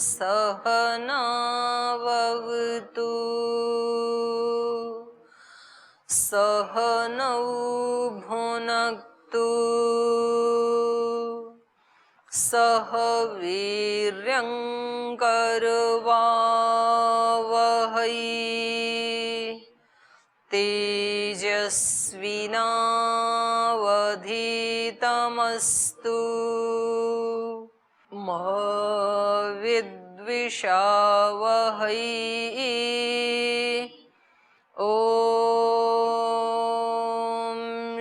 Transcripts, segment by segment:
सहनावतु सहनौ भुनक्तु सह वीर्यं करवावहै तेजस्विनावधीतमस्तु मा विद्विषावहै ॐ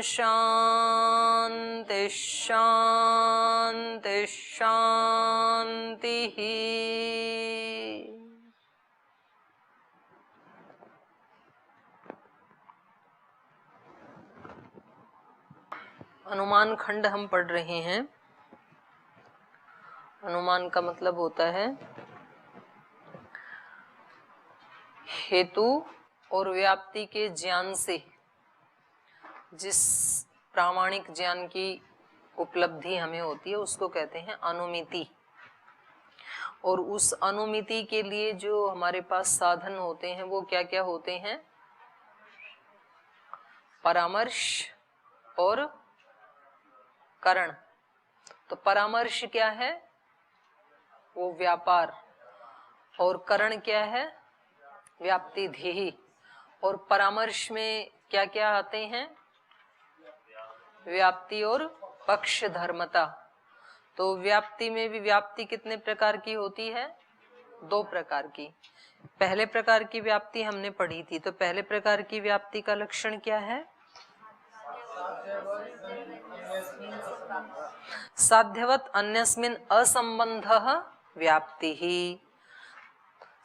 शान्ति शान्ति शान्तिः। अनुमान खंड हम पढ़ रहे हैं। अनुमान का मतलब होता है हेतु और व्याप्ति के ज्ञान से जिस प्रामाणिक ज्ञान की उपलब्धि हमें होती है उसको कहते हैं अनुमिति। और उस अनुमिति के लिए जो हमारे पास साधन होते हैं वो क्या क्या होते हैं? परामर्श और करण। तो परामर्श क्या है? वो व्यापार। और करण क्या है? व्याप्ति ध्येय। और परामर्श में क्या क्या आते हैं? व्याप्ति और पक्ष धर्मता। तो व्याप्ति में भी व्याप्ति कितने प्रकार की होती है? 2 प्रकार की। पहले प्रकार की व्याप्ति हमने पढ़ी थी, तो पहले प्रकार की व्याप्ति का लक्षण क्या है? साध्यवत अन्यस्मिन् असंबंधः व्याप्ति ही।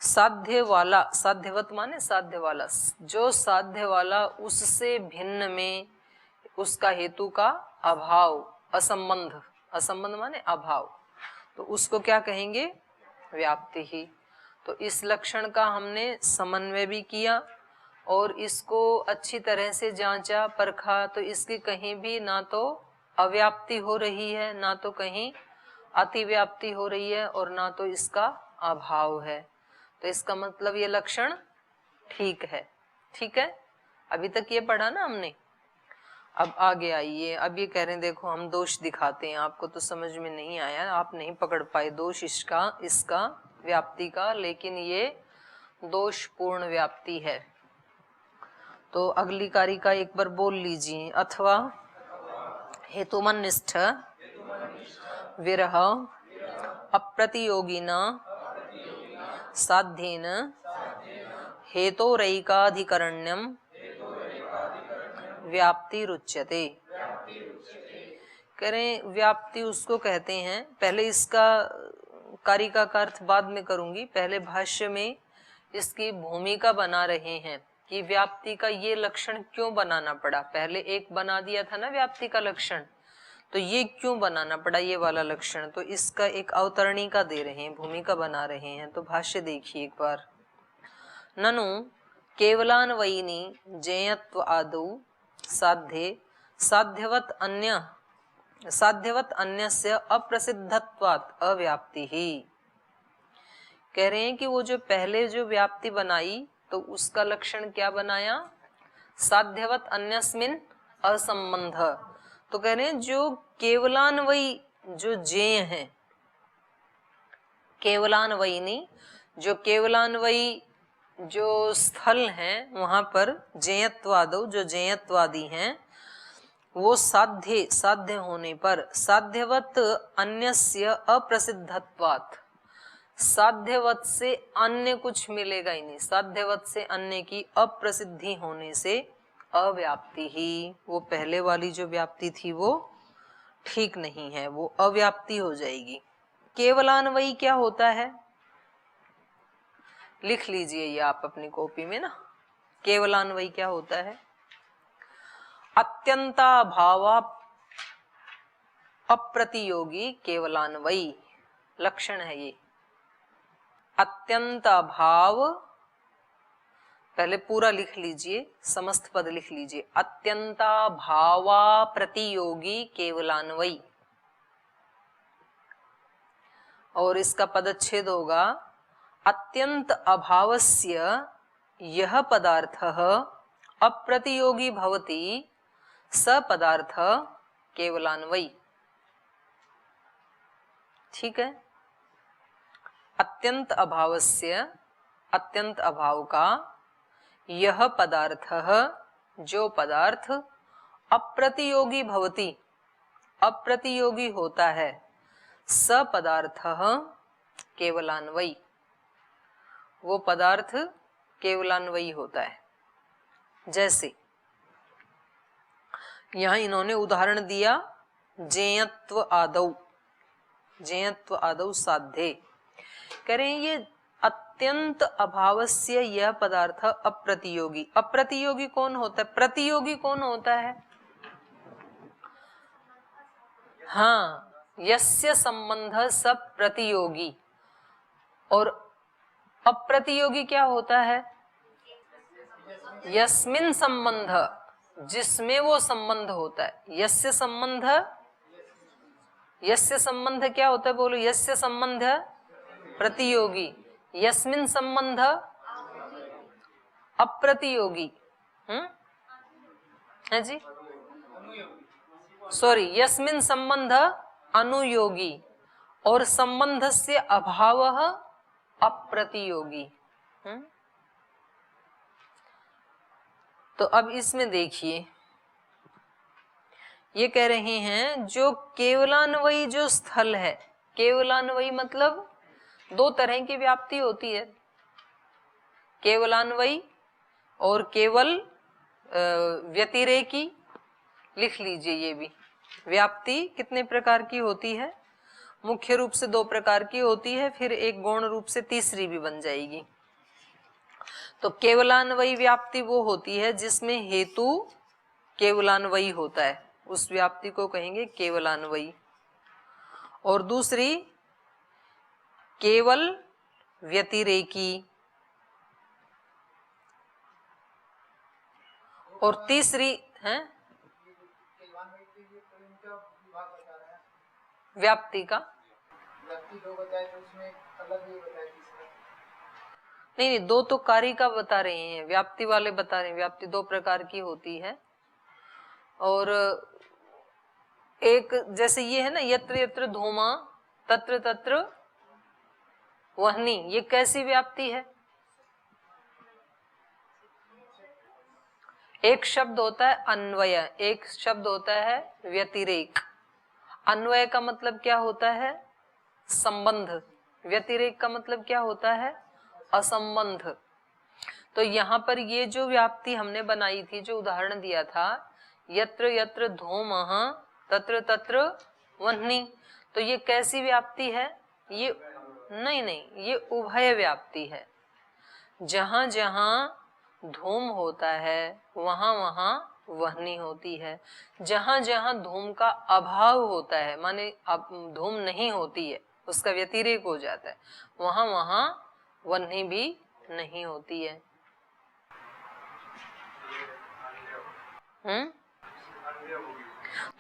साध्य वाला, साध्यवत माने साध्य वाला, जो साध्य वाला उससे भिन्न में उसका हेतु का अभाव, असंबंध। असंबंध माने अभाव, तो उसको क्या कहेंगे? व्याप्ति ही। तो इस लक्षण का हमने समन्वय भी किया और इसको अच्छी तरह से जांचा परखा, तो इसकी कहीं भी ना तो अव्याप्ति हो रही है, ना तो कहीं अतिव्याप्ति हो रही है, और ना तो इसका अभाव है। तो इसका मतलब ये लक्षण ठीक है। ठीक है, अभी तक ये पढ़ा ना हमने। अब आगे आइए। अब ये कह रहे हैं देखो हम दोष दिखाते हैं, आपको तो समझ में नहीं आया, आप नहीं पकड़ पाए दोष इसका व्याप्ति का, लेकिन ये दोषपूर्ण व्याप्ति है। तो अगली कारिका एक बार बोल लीजिए। अथवा हेतुमनिष्ठ विरह अप्रतियोगिना साध्येन हेतोरैकाधिकरण्यम व्याप्ति रुच्यते। करें व्याप्ति उसको कहते हैं। पहले इसका कारिका का अर्थ बाद में करूंगी, पहले भाष्य में इसकी भूमिका बना रहे हैं कि व्याप्ति का ये लक्षण क्यों बनाना पड़ा। पहले एक बना दिया था ना व्याप्ति का लक्षण, तो ये क्यों बनाना पड़ा ये वाला लक्षण। तो इसका एक अवतरणिका दे रहे हैं, भूमिका बना रहे हैं। तो भाष्य देखिए एक बार। ननु केवलान्वयिनी ज्ञेयत्व आदौ साध्ये साध्यवत अन्यस्य अप्रसिद्धत्वात् अव्याप्ति ही। कह रहे हैं कि वो जो पहले जो व्याप्ति बनाई तो उसका लक्षण क्या बनाया? साध्यवत अन्यस्मिन् असंबंध। तो कह रहे हैं जो केवलान्वयी जो ज्ञेय है, केवलान्वयिनी जो केवलान्वयी जो स्थल हैं वहां पर ज्ञेयत्वादो जो ज्ञेयत्वादी हैं, वो साध्य होने पर साध्यवत अन्यस्य अप्रसिद्धत्वात्, साध्यवत से अन्य कुछ मिलेगा ही नहीं, साध्यवत से अन्य की अप्रसिद्धि होने से अव्याप्ति ही। वो पहले वाली जो व्याप्ति थी वो ठीक नहीं है, वो अव्याप्ति हो जाएगी। केवलान्वयी क्या होता है? लिख लीजिए ये आप अपनी कॉपी में ना। केवलान्वयी क्या होता है? अत्यंताभावा अप्रतियोगी केवलान्वयी लक्षण है ये। अत्यंत अभाव, पहले पूरा लिख लीजिए, समस्त पद लिख लीजिए। अत्यंताभावा प्रतियोगी केवलान्वयी। और इसका पदच्छेद होगा अत्यंत अभावस्य यह पदार्थः अप्रतियोगी भवति स पदार्थ केवलान्वयी। ठीक है, अत्यंत अभावस्य, अत्यंत अभाव का, यह पदार्थः जो पदार्थ, अप्रतियोगी भवति अप्रतियोगी होता है, स पदार्थः केवलान्वयी वो पदार्थ केवलान्वयी होता है। जैसे यहाँ इन्होंने उदाहरण दिया जेयत्व आदौ, जेयत्व आदौ साध्ये, कह रहे हैं ये अत्यंत अभावस्य यह पदार्थ अप्रतियोगी। अप्रतियोगी कौन होता है? प्रतियोगी कौन होता है? हाँ, यस्य संबंध सब प्रतियोगी। और अप्रतियोगी क्या होता है? यस्मिन संबंध, जिसमें वो संबंध होता है। यस्य संबंध, यस्य संबंध क्या होता है? बोलो, यस्य संबंध प्रतियोगी, यस्मिन संबंध अप्रतियोगी। है जी, सॉरी, यस्मिन संबंध अनुयोगी और संबंध से अभाव अप्रतियोगी। तो अब इसमें देखिए, ये कह रहे हैं जो केवलान्वयी जो स्थल है, केवलान्वयी मतलब दो तरह की व्याप्ति होती है, केवलान्वयी और केवल व्यतिरेकी। लिख लीजिए, ये भी व्याप्ति कितने प्रकार की होती है? मुख्य रूप से दो प्रकार की होती है, फिर एक गौण रूप से तीसरी भी बन जाएगी। तो केवलान्वयी व्याप्ति वो होती है जिसमें हेतु केवलान्वयी होता है, उस व्याप्ति को कहेंगे केवलान्वयी। और दूसरी केवल व्यतिरेकी, और तीसरी है व्याप्ति का नहीं, दो तो कार्य का बता रहे हैं, व्याप्ति वाले बता रहे हैं। व्याप्ति दो प्रकार की होती है, और एक जैसे ये है ना, यत्र यत्र धूमा तत्र तत्र वह्नि, ये कैसी व्याप्ति है? एक शब्द होता है अन्वय, एक शब्द होता है व्यतिरेक। अन्वय का मतलब क्या होता है? संबंध। व्यतिरेक का मतलब क्या होता है? असंबंध। तो यहाँ पर ये जो व्याप्ति हमने बनाई थी, जो उदाहरण दिया था, यत्र यत्र धूमः तत्र तत्र वह्नि, तो ये कैसी व्याप्ति है? ये नहीं, ये उभय व्याप्ति है। जहां जहां धूम होता है वहां वहां वह्नि होती है। जहां जहां धूम का अभाव होता है, माने अब धूम नहीं होती है, उसका व्यतिरेक हो जाता है, वहां वहां वह्नि भी नहीं होती है।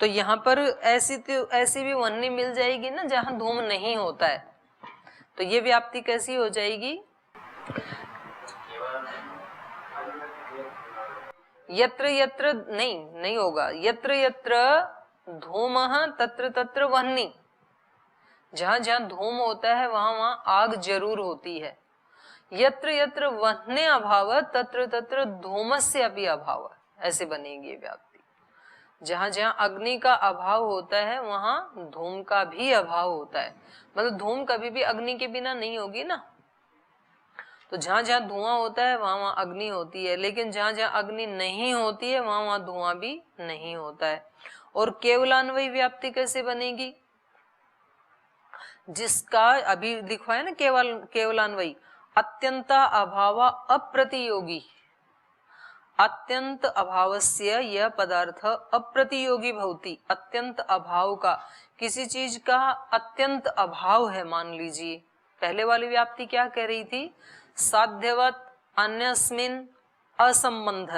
तो यहाँ पर ऐसी भी वह्नि मिल जाएगी ना जहां धूम नहीं होता है, तो ये व्याप्ति कैसी हो जाएगी? यत्र यत्र नहीं होगा, यत्र यत्र धूमः तत्र तत्र वह्नि, जहां जहां धूम होता है वहां वहां आग जरूर होती है। यत्र यत्र वह्ने अभाव तत्र तत्र धूमस्य अपि अभाव, ऐसे बनेगी व्याप्ति। जहां जहां अग्नि का अभाव होता है वहां धूम का भी अभाव होता है, मतलब धूम कभी भी अग्नि के बिना नहीं होगी ना। तो जहां जहां धुआं होता है वहां वहां अग्नि होती है, लेकिन जहां जहां अग्नि नहीं होती है वहां वहां धुआं भी नहीं होता है। और केवलान्वयी व्याप्ति कैसे बनेगी? जिसका अभी लिखा है ना केवलान्वयी, अत्यंत अभाव अप्रतियोगी, अत्यंत अभावस्य यह पदार्थ अप्रतियोगी भवति। अत्यंत अभाव का, किसी चीज का अत्यंत अभाव है, मान लीजिए। पहले वाली व्याप्ति क्या कह रही थी? साध्यवत अन्यस्मिन असंबंध,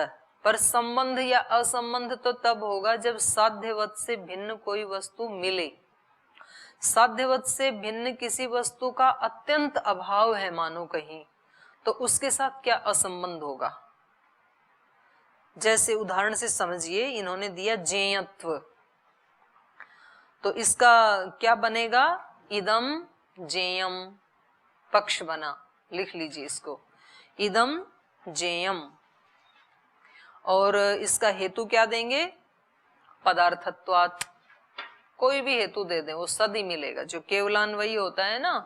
पर संबंध या असंबंध तो तब होगा जब साध्यवत से भिन्न कोई वस्तु मिले। साध्यवत से भिन्न किसी वस्तु का अत्यंत अभाव है मानो कहीं, तो उसके साथ क्या असंबंध होगा। जैसे उदाहरण से समझिए, इन्होंने दिया जेयत्व, तो इसका क्या बनेगा, इदम जेयम, पक्ष बना, लिख लीजिए इसको, इदम जेयम। और इसका हेतु क्या देंगे, पदार्थत्वात्, कोई भी हेतु दे दें वो सद ही मिलेगा। जो केवलान्वयी होता है ना,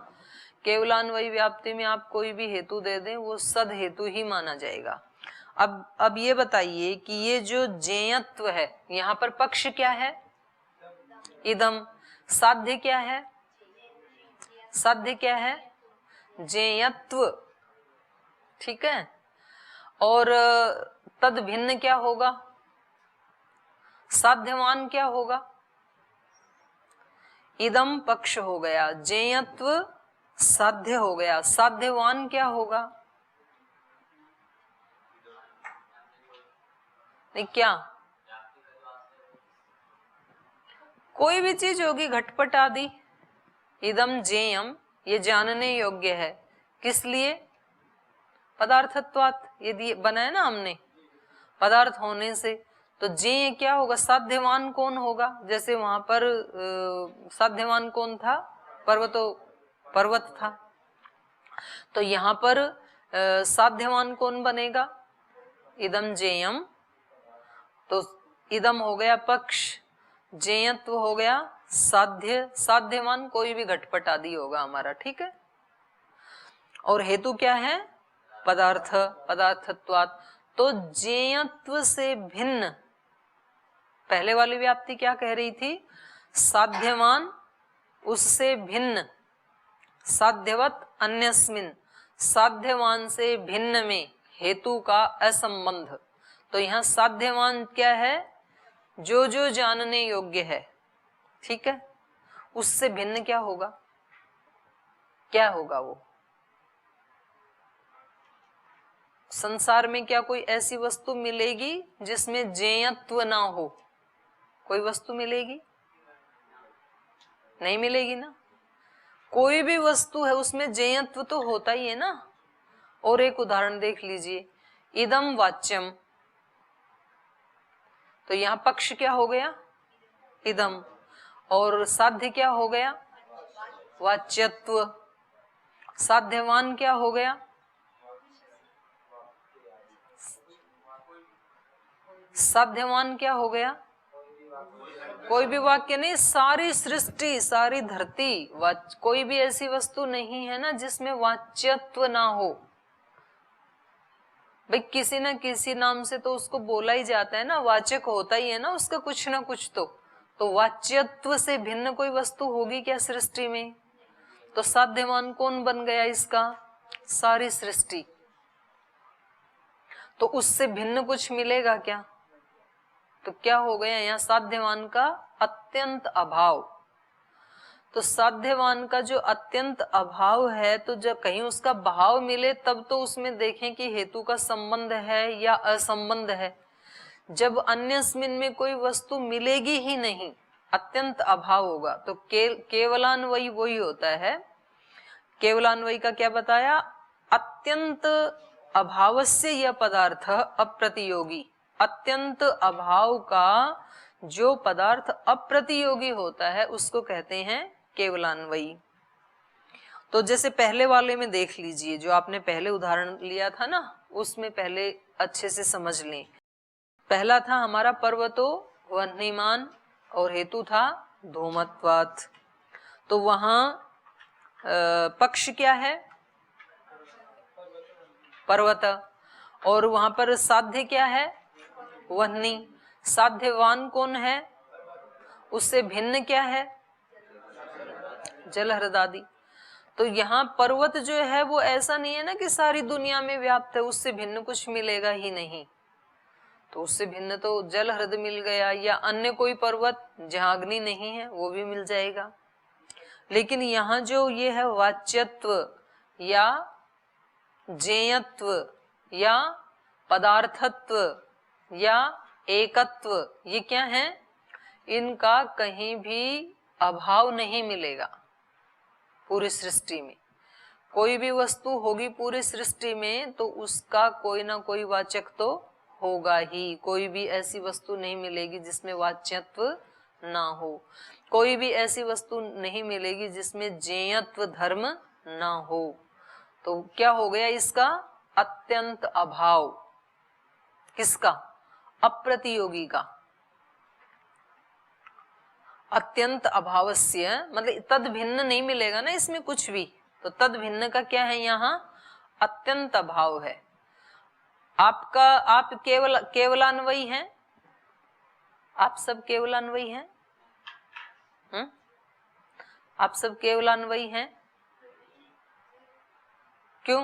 केवलान्वयी व्याप्ति में आप कोई भी हेतु दे दें वो सद हेतु ही माना जाएगा। अब ये बताइए कि ये जो जेयत्व है, यहाँ पर पक्ष क्या है, इदम, साध्य क्या है, साध्य क्या है, जेयत्व, ठीक है। और तद भिन्न क्या होगा, साध्यवान क्या होगा, इदम पक्ष हो गया, जेयत्व साध्य हो गया, साध्यवान क्या होगा, नहीं क्या, कोई भी चीज होगी, घटपट आदि। इदम जेयम, ये जानने योग्य है, किस लिए, पदार्थत्वात्, ये बनाया ना हमने, पदार्थ होने से। तो जे क्या होगा, साध्यवान कौन होगा, जैसे वहां पर साध्यवान कौन था, पर्वत था, तो यहाँ पर साध्यवान कौन बनेगा, इदम जेयम, तो इदम हो गया पक्ष, जेयत्व हो गया साध्य, साध्यवान कोई भी घटपट आदि होगा हमारा, ठीक है। और हेतु क्या है, पदार्थ, पदार्थत्वात्। तो जेयत्व से भिन्न, पहले वाली व्याप्ति क्या कह रही थी, साध्यवान उससे भिन्न, साध्यवत अन्यस्मिन, साध्यवान से भिन्न में हेतु का असंबंध। तो यहाँ साध्यवान क्या है, जो जो जानने योग्य है, ठीक है, उससे भिन्न क्या होगा, क्या होगा वो। संसार में क्या कोई ऐसी वस्तु मिलेगी जिसमें जेयत्व ना हो, कोई वस्तु मिलेगी, नहीं मिलेगी ना। कोई भी वस्तु है उसमें जेयत्व तो होता ही है ना। और एक उदाहरण देख लीजिए, इदम वाच्यम, तो यहां पक्ष क्या हो गया, इदम, और साध्य क्या हो गया, वाच्यत्व, साध्यवान क्या हो गया, साध्यवान क्या हो गया, कोई भी वाक्य नहीं, सारी सृष्टि, सारी धरती, कोई भी ऐसी वस्तु नहीं है ना जिसमें वाच्यत्व ना हो। भाई किसी न किसी नाम से तो उसको बोला ही जाता है ना, वाचक होता ही है ना उसका कुछ ना कुछ। तो वाच्यत्व से भिन्न कोई वस्तु होगी क्या सृष्टि में। तो साध्यवान कौन बन गया इसका, सारी सृष्टि। तो उससे भिन्न कुछ मिलेगा क्या, तो क्या हो गया यहाँ साध्यवान का अत्यंत अभाव। तो साध्यवान का जो अत्यंत अभाव है, तो जब कहीं उसका भाव मिले तब तो उसमें देखें कि हेतु का संबंध है या असंबंध है। जब अन्यस्मिन में कोई वस्तु मिलेगी ही नहीं, अत्यंत अभाव होगा, तो केवलान्वयी वही होता है। केवलान्वयी का क्या बताया, अत्यंत अभावस्य यह पदार्थ अप्रतियोगी, अत्यंत अभाव का जो पदार्थ अप्रतियोगी होता है उसको कहते हैं केवलान्वयी। तो जैसे पहले वाले में देख लीजिए, जो आपने पहले उदाहरण लिया था ना, उसमें पहले अच्छे से समझ लें। पहला था हमारा पर्वतो वह्निमान और हेतु था धूमत्वात्। तो वहां पक्ष क्या है, पर्वत, और वहां पर साध्य क्या है, वह्नि। साध्यवान कौन है, उससे भिन्न क्या है, जल हृदादि। तो यहाँ पर्वत जो है वो ऐसा नहीं है ना कि सारी दुनिया में व्याप्त है, उससे भिन्न कुछ मिलेगा ही नहीं। तो उससे भिन्न तो जल हृद मिल गया, या अन्य कोई पर्वत जहाँ अग्नि नहीं है वो भी मिल जाएगा। लेकिन यहाँ जो ये है वाच्यत्व या जेयत्व या पदार्थत्व या एकत्व, ये क्या है, इनका कहीं भी अभाव नहीं मिलेगा पूरी सृष्टि में। कोई भी वस्तु होगी पूरी सृष्टि में तो उसका कोई ना कोई वाचक तो होगा ही। कोई भी ऐसी वस्तु नहीं मिलेगी जिसमें वाच्यत्व ना हो। कोई भी ऐसी वस्तु नहीं मिलेगी जिसमें ज्ञेयत्व धर्म ना हो। तो क्या हो गया इसका? अत्यंत अभाव। किसका? अप्रतियोगी का। अत्यंत अभावस्य मतलब तद भिन्न नहीं मिलेगा ना इसमें कुछ भी। तो तद भिन्न का क्या है यहाँ? अत्यंत अभाव है। आप केवलान्वयी हैं। आप सब केवलान्वयी हैं। आप सब केवलान्वयी हैं। क्यों?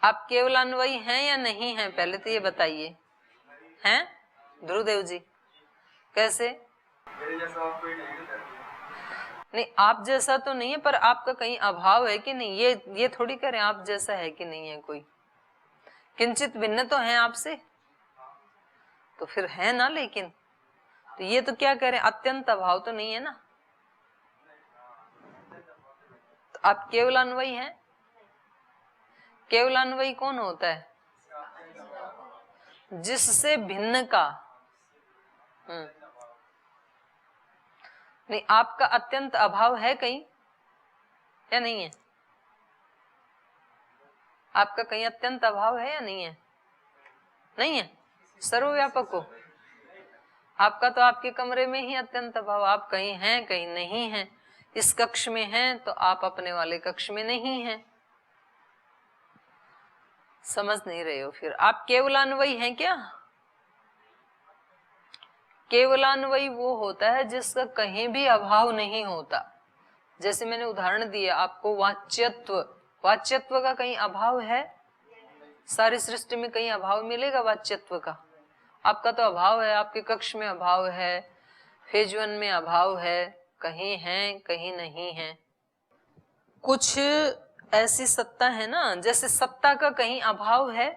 आप केवलान्वयी हैं या नहीं हैं? पहले तो ये बताइए। हैं ध्रुवदेव जी? कैसे? नहीं, आप जैसा तो नहीं है, पर आपका कहीं अभाव है कि नहीं? ये थोड़ी करें आप जैसा है कि नहीं है कोई। किंचित भिन्न तो है आपसे, तो फिर है ना। लेकिन तो ये तो क्या करें, अत्यंत अभाव तो नहीं है ना। तो आप केवलान्वयी हैं। केवलान्वयी कौन होता है? जिससे भिन्न का। नहीं, आपका अत्यंत अभाव है कहीं या नहीं है? आपका कहीं अत्यंत अभाव है या नहीं है? नहीं है, सर्वव्यापक हो। आपका तो आपके कमरे में ही अत्यंत अभाव। आप कहीं हैं कहीं नहीं हैं। इस कक्ष में हैं तो आप अपने वाले कक्ष में नहीं हैं। समझ नहीं रहे हो? फिर आप केवलान्वयी हैं क्या? केवलान्वयी वो होता है जिसका कहीं भी अभाव नहीं होता। जैसे मैंने उदाहरण दिया आपको, वाच्यत्व। वाच्यत्व का कहीं अभाव है? सारी सृष्टि में कहीं अभाव मिलेगा वाच्यत्व का? आपका तो अभाव है। आपके कक्ष में अभाव है, फेज 1 में अभाव है। कहीं है कहीं नहीं है। कुछ ऐसी सत्ता है ना, जैसे सत्ता का कहीं अभाव है।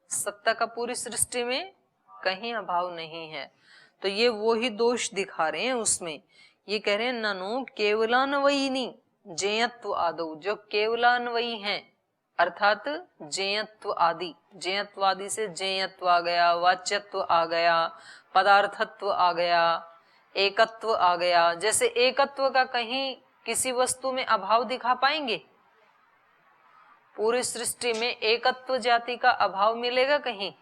सत्ता का पूरी सृष्टि में कहीं अभाव नहीं है। तो ये वो ही दोष दिखा रहे हैं उसमें। ये कह रहे हैं ननु केवलान्वयिनी ज्ञेयत्व आदौ। जो केवलान्वयी हैं अर्थात ज्ञेयत्व आदि। ज्ञेयत्व आदि से ज्ञेयत्व आ गया, वाच्यत्व आ गया, पदार्थत्व आ गया, एकत्व आ गया। जैसे एकत्व का कहीं किसी वस्तु में अभाव दिखा पाएंगे? पूरी सृष्टि में एकत्व जाति का अभाव मिलेगा कहीं?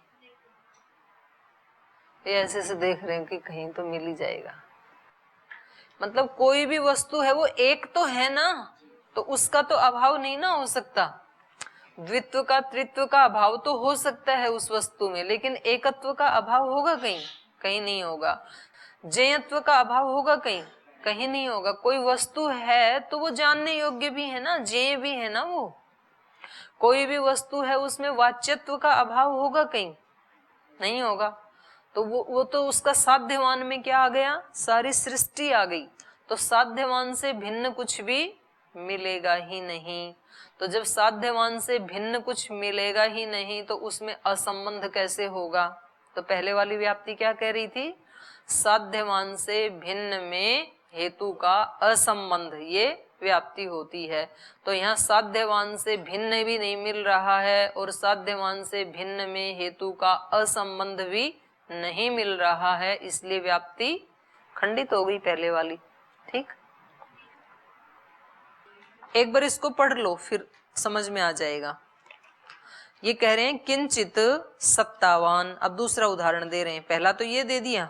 ये ऐसे से देख रहे हैं कि कहीं तो मिल ही जाएगा। मतलब कोई भी वस्तु है वो एक तो है ना, तो उसका तो अभाव नहीं ना हो सकता। द्वित्व का त्रित्व का अभाव तो हो सकता है उस वस्तु में, लेकिन एकत्व का अभाव होगा कहीं? कहीं नहीं होगा। ज्ञेयत्व का अभाव होगा कहीं? कहीं नहीं होगा। कोई वस्तु है तो वो जानने योग्य भी है ना, ज्ञेय भी है ना वो। कोई भी वस्तु है उसमें वाच्यत्व का अभाव होगा कहीं? नहीं होगा। तो वो तो उसका साध्यवान में क्या आ गया? सारी सृष्टि आ गई। तो साध्यवान से भिन्न कुछ भी मिलेगा ही नहीं। तो जब साध्यवान से भिन्न कुछ मिलेगा ही नहीं तो उसमें असंबंध कैसे होगा? तो पहले वाली व्याप्ति क्या कह रही थी? साध्यवान से भिन्न में हेतु का असंबंध, ये व्याप्ति होती है। तो यहाँ साध्यवान से भिन्न भी नहीं मिल रहा है और साध्यवान से भिन्न में हेतु का असंबंध भी नहीं मिल रहा है, इसलिए व्याप्ति खंडित हो गई पहले वाली। ठीक, एक बार इसको पढ़ लो फिर समझ में आ जाएगा। ये कह रहे हैं किंचित सत्तावान। अब दूसरा उदाहरण दे रहे हैं। पहला तो ये दे दिया,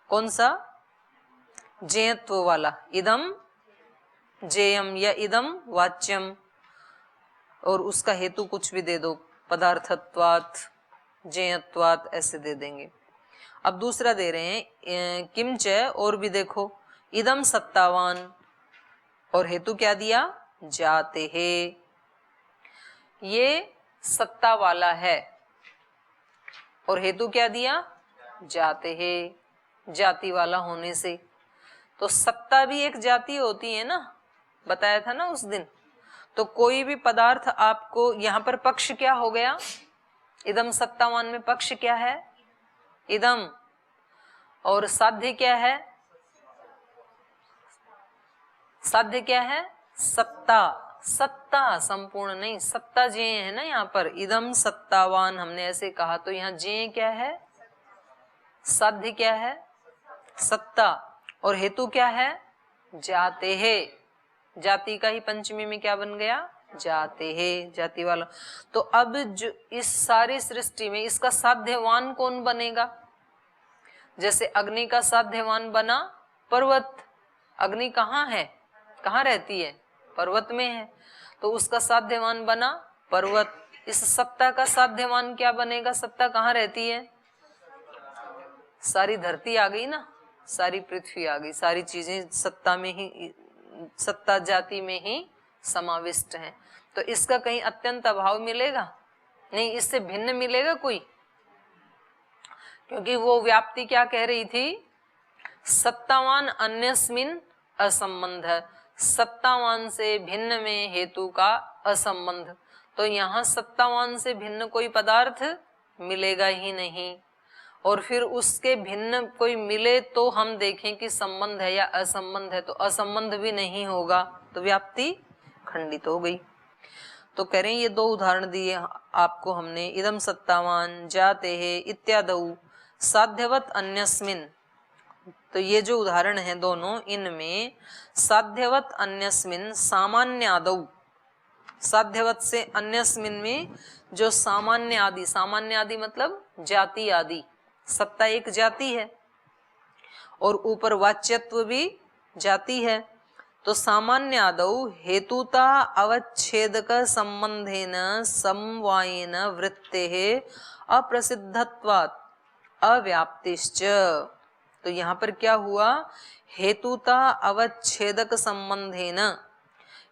कौन सा? ज्ञेयत्व वाला। इदम ज्ञेयम या इदम वाच्यम, और उसका हेतु कुछ भी दे दो, पदार्थत्वात्, ज्ञेयत्वात्, ऐसे दे देंगे। अब दूसरा दे रहे हैं किंच, और भी देखो, इदम सत्तावान, और हेतु क्या दिया? जाते है। ये सत्ता वाला है और हेतु क्या दिया? जाते है, जाति वाला होने से। तो सत्ता भी एक जाति होती है ना, बताया था ना उस दिन। तो कोई भी पदार्थ आपको, यहाँ पर पक्ष क्या हो गया? इदम सत्तावान में पक्ष क्या है? इदम। और साध्य क्या है? साध्य क्या है? सत्ता। सत्ता संपूर्ण नहीं, सत्ता जे है ना यहाँ पर, इदम सत्तावान हमने ऐसे कहा, तो यहाँ जे क्या है? साध्य क्या है? सत्ता। और हेतु क्या है? जाते है। जाति का ही पंचमी में क्या बन गया? जाते है, जाति वाला। तो अब जो इस सारी सृष्टि में इसका साध्यवान कौन बनेगा? जैसे अग्नि का साध्यवान बना पर्वत। अग्नि कहाँ है? कहाँ रहती है? पर्वत में है, तो उसका साध्यवान बना पर्वत। इस सत्ता का साध्यवान क्या बनेगा? सत्ता कहाँ रहती है? सारी धरती आ गई ना, सारी पृथ्वी आ गई, सारी चीजें सत्ता में ही, सत्ता जाति में ही समाविष्ट हैं। तो इसका कहीं अत्यंत अभाव मिलेगा नहीं, इससे भिन्न मिलेगा कोई? क्योंकि वो व्याप्ति क्या कह रही थी? सत्तावान अन्यस्मिन असंबंध, सत्तावान से भिन्न में हेतु का असंबंध। तो यहाँ सत्तावान से भिन्न कोई पदार्थ मिलेगा ही नहीं, और फिर उसके भिन्न कोई मिले तो हम देखें कि संबंध है या असंबंध है, तो असंबंध भी नहीं होगा, तो व्याप्ति खंडित हो गई। तो कह रहे हैं ये दो उदाहरण दिए आपको हमने, इदम सत्तावान जाते है इत्यादि साध्यवत अन्यस्मिन। तो ये जो उदाहरण है दोनों, इनमें साध्यवत अन्यस्मिन सामान्यादौ, साध्यवत से अन्यस्मिन में जो सामान्य आदि, सामान्य आदि मतलब जाति आदि, सत्ता एक जाति है और ऊपर वाच्यत्व भी जाति है। तो सामान्य आदौ हेतुता अवच्छेदक संबंधेन समवायेन वृत्तेः अप्रसिद्धत्वात् अव्याप्तिश्च। तो यहाँ पर क्या हुआ? हेतुता अवच्छेदक संबंधेन,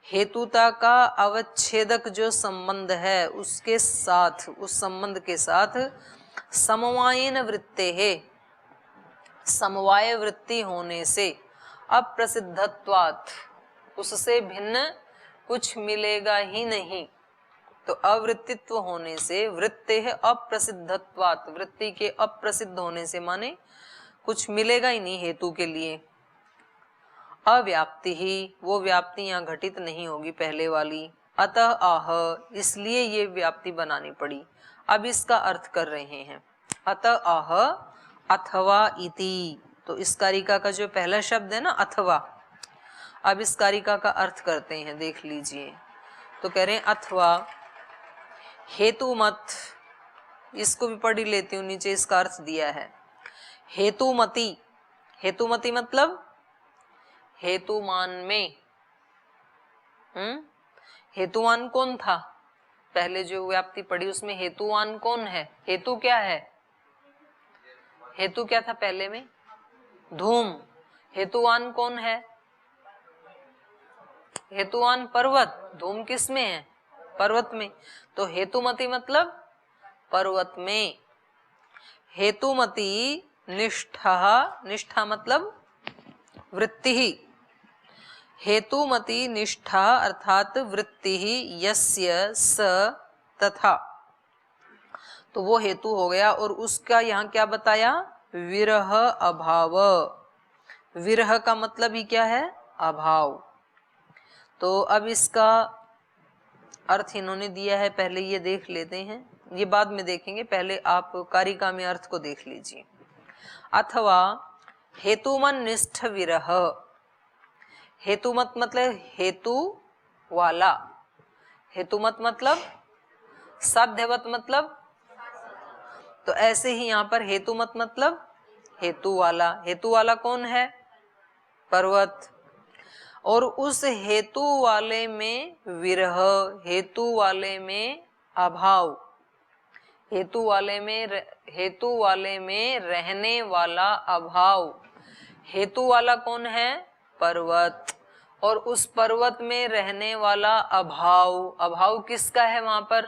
हेतुता का अवच्छेदक जो संबंध है उसके साथ, उस संबंध के साथ समवायेन वृत्तेः, समवाय वृत्ति होने से, अप्रसिद्धत्वात्, उससे भिन्न कुछ मिलेगा ही नहीं। तो अवृत्तित्व होने से, वृत्तेः अप्रसिद्धत्वात्, वृत्ति के अप्रसिद्ध होने से माने कुछ मिलेगा ही नहीं हेतु के लिए। अव्याप्ति ही, वो व्याप्ति यहाँ घटित नहीं होगी पहले वाली। अतः आह, इसलिए ये व्याप्ति बनानी पड़ी। अब इसका अर्थ कर रहे हैं। अतः आह अथवा इति, तो इस कारिका का जो पहला शब्द है ना अथवा, अब इस कारिका का अर्थ करते हैं, देख लीजिए। तो कह रहे हैं अथवा हेतु मत, इसको भी पढ़ ही लेती हूँ, नीचे इसका अर्थ दिया है। हेतुमति, हेतुमति मतलब हेतुमान में। हेतुमान कौन था? पहले जो व्याप्ति पढ़ी उसमें हेतुवान कौन है? हेतु क्या है? हेतु क्या था पहले में? धूम। हेतुवान कौन है? हेतुवान पर्वत। धूम किस में है? पर्वत में। तो हेतुमति मतलब पर्वत में। हेतुमति निष्ठा, निष्ठा मतलब वृत्ति ही, हेतुमति निष्ठा अर्थात वृत्ति ही यस्य स तथा, तो वो हेतु हो गया। और उसका यहाँ क्या बताया? विरह अभाव। विरह का मतलब ही क्या है? अभाव। तो अब इसका अर्थ इन्होंने दिया है, पहले ये देख लेते हैं, ये बाद में देखेंगे, पहले आप कारिका में अर्थ को देख लीजिए। अथवा हेतुमन निष्ठ विरह, हेतुमत मतलब हेतु वाला, हेतुमत मतलब साध्यवत मतलब, तो ऐसे ही यहाँ पर हेतुमत मतलब हेतु वाला। हेतु वाला कौन है? पर्वत। और उस हेतु वाले में विरह, हेतु वाले में अभाव, हेतु वाले में रहने वाला अभाव। हेतु वाला कौन है? पर्वत। और उस पर्वत में रहने वाला अभाव, अभाव किसका है वहां पर?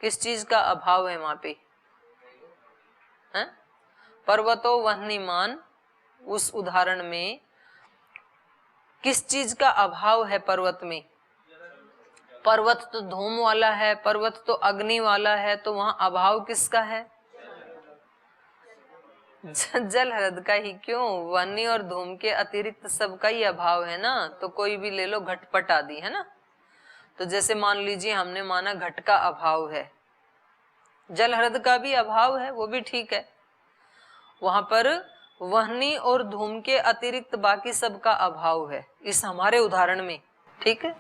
किस चीज का अभाव है वहां पे? पर्वतो वह्निमान, उस उदाहरण में किस चीज का अभाव है पर्वत में? पर्वत तो धूम वाला है, पर्वत तो अग्नि वाला है, तो वहां अभाव किसका है? जल हृद का ही क्यों, वन्नी और धूम के अतिरिक्त सबका ही अभाव है ना। तो कोई भी ले लो, घटपट आदि है ना। तो जैसे मान लीजिए हमने माना घट का अभाव है, जल हृद का भी अभाव है, वो भी ठीक है। वहां पर वहनी और धूम के अतिरिक्त बाकी सबका अभाव है इस हमारे उदाहरण में, ठीक है।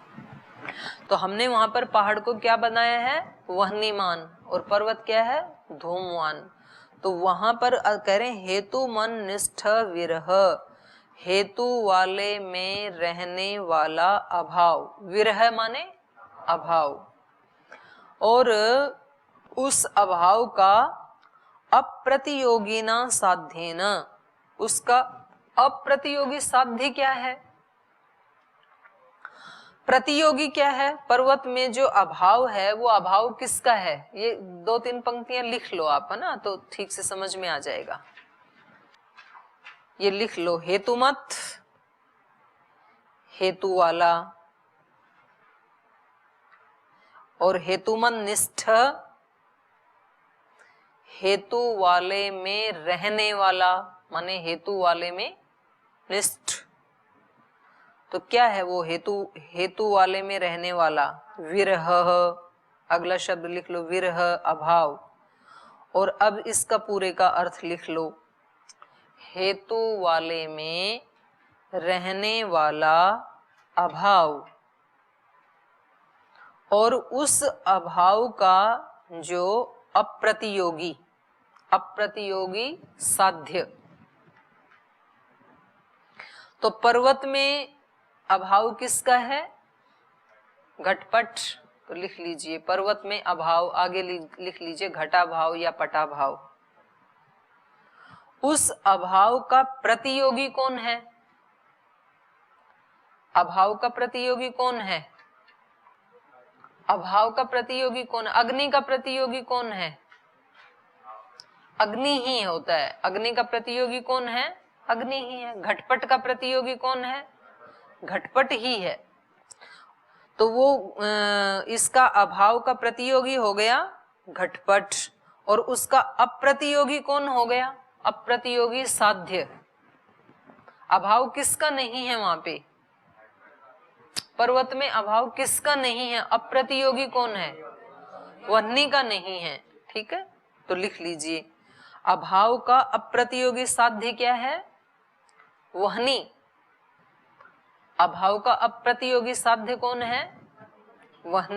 तो हमने वहां पर पहाड़ को क्या बनाया है? वहनीमान, और पर्वत क्या है? धूमवान। तो वहां पर कह रहे हेतु मन निष्ठ विरह, हेतु वाले में रहने वाला अभाव, विरह माने अभाव, और उस अभाव का अप्रतियोगिना साध्येन, उसका अप्रतियोगी साध्य क्या है? प्रतियोगी क्या है? पर्वत में जो अभाव है वो अभाव किसका है? ये 2-3 पंक्तियां लिख लो आप, है ना, तो ठीक से समझ में आ जाएगा। ये लिख लो, हेतुमत, हेतु वाला, और हेतुमन निष्ठ, हेतु वाले में रहने वाला, माने हेतु वाले में निष्ठ। तो क्या है वो हेतु वाले में रहने वाला? विरह, अगला शब्द लिख लो, विरह अभाव। और अब इसका पूरे का अर्थ लिख लो, हेतु वाले में रहने वाला अभाव, और उस अभाव का जो अप्रतियोगी साध्य। तो पर्वत में अभाव किसका है? घटपट। तो लिख लीजिए पर्वत में अभाव, आगे लिख लीजिए घटाभाव या पटाभाव। उस अभाव का प्रतियोगी कौन है? अभाव का प्रतियोगी कौन है? अभाव का प्रतियोगी कौन? अग्नि का प्रतियोगी कौन है? अग्नि ही होता है। अग्नि का प्रतियोगी कौन है? अग्नि ही है। घटपट का प्रतियोगी कौन है? घटपट ही है। तो वो इसका अभाव का प्रतियोगी हो गया घटपट, और उसका अप्रतियोगी कौन हो गया? अप्रतियोगी साध्य। अभाव किसका नहीं है वहां पे? पर्वत में अभाव किसका नहीं है? अप्रतियोगी कौन है? वह्नि का नहीं है, ठीक है। तो लिख लीजिए, अभाव का अप्रतियोगी साध्य क्या है? वह्नि। अभाव का अप्रतियोगी साध्य कौन है? वह्नि।